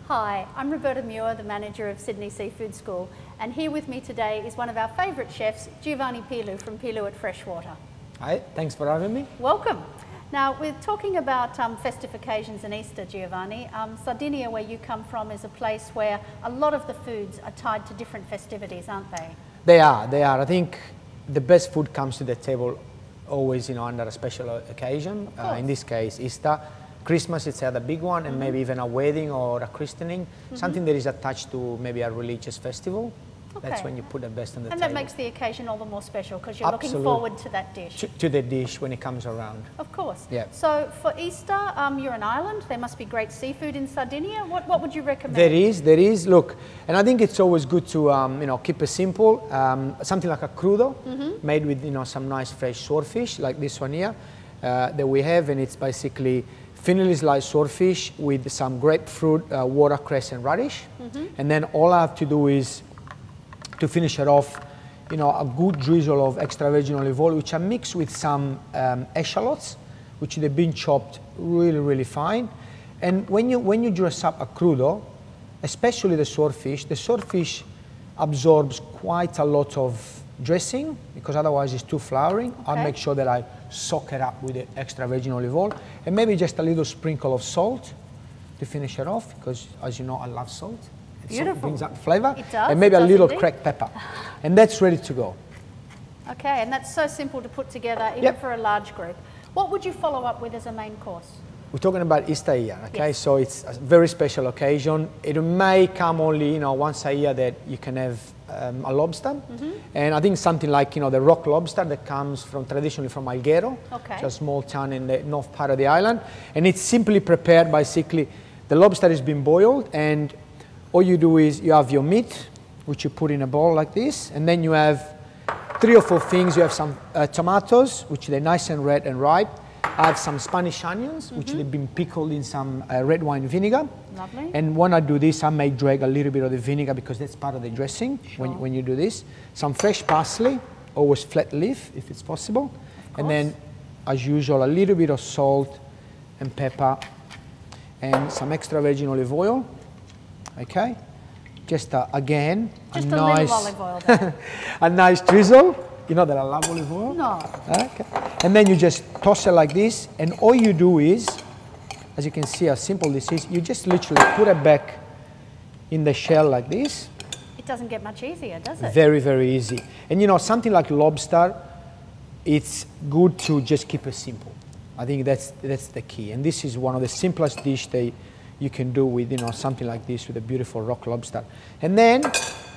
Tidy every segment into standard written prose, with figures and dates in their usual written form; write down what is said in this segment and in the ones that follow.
Hi, I'm Roberta Muir, the manager of Sydney Seafood School, and here with me today is one of our favourite chefs, Giovanni Pilu from Pilu at Freshwater. Hi, thanks for having me. Welcome. Now, we're talking about festive occasions and Easter, Giovanni. Sardinia, where you come from, is a place where a lot of the foods are tied to different festivities, aren't they? They are. I think the best food comes to the table always, under a special occasion. In this case, Easter. Christmas, it's the other big one, and maybe even a wedding or a christening, something that is attached to maybe a religious festival. Okay. That's when you put the best on the table. And that makes the occasion all the more special because you're looking forward to that dish. To the dish when it comes around. Of course. Yeah. So for Easter, you're an island. There must be great seafood in Sardinia. What would you recommend? There is. Look, and I think it's always good to keep it simple. Something like a crudo, made with some nice fresh swordfish, like this one here, that we have, and it's basically finely sliced swordfish with some grapefruit, watercress and radish. And then all I have to do is to finish it off, a good drizzle of extra virgin olive oil, which I mix with some eschalots, which they've been chopped really, really fine. And when you dress up a crudo, especially the swordfish absorbs quite a lot of dressing because otherwise it's too floury. Okay. I'll make sure that I soak it up with the extra virgin olive oil and maybe just a little sprinkle of salt to finish it off because, as you know, I love salt. Beautiful. It brings out the flavour. It does. And maybe a little cracked pepper. And that's ready to go. Okay, and that's so simple to put together even for a large group. What would you follow up with as a main course? We're talking about Easter here, okay? Yes. So it's a very special occasion. It may come only, once a year that you can have a lobster. And I think something like, the rock lobster that comes traditionally from Alghero, which is a small town in the north part of the island. And it's simply prepared basically, the lobster has been boiled and all you do is you have your meat, which you put in a bowl like this, and then you have 3 or 4 things. You have some tomatoes, which they're nice and red and ripe. I have some Spanish onions, which they've been pickled in some red wine vinegar. Lovely. And when I do this, I may drag a little bit of the vinegar because that's part of the dressing when you do this. Some fresh parsley, always flat leaf if it's possible. And then, as usual, a little bit of salt and pepper and some extra virgin olive oil. Okay? Just again, just a nice, little olive oil there. a nice drizzle. You know that I love olive oil? No. Okay. And then you just toss it like this, and all you do is, as you can see how simple this is, you just literally put it back in the shell like this. It doesn't get much easier, does it? Very, very easy. And something like lobster, it's good to just keep it simple. I think that's the key. And this is one of the simplest dishes that you can do with, something like this with a beautiful rock lobster. And then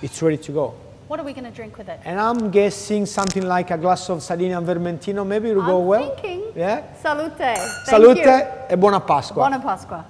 it's ready to go. What are we going to drink with it? And I'm guessing something like a glass of Sardinian Vermentino, maybe it will go well. I'm thinking. Yeah? Salute. Salute e buona Pasqua. Buona Pasqua.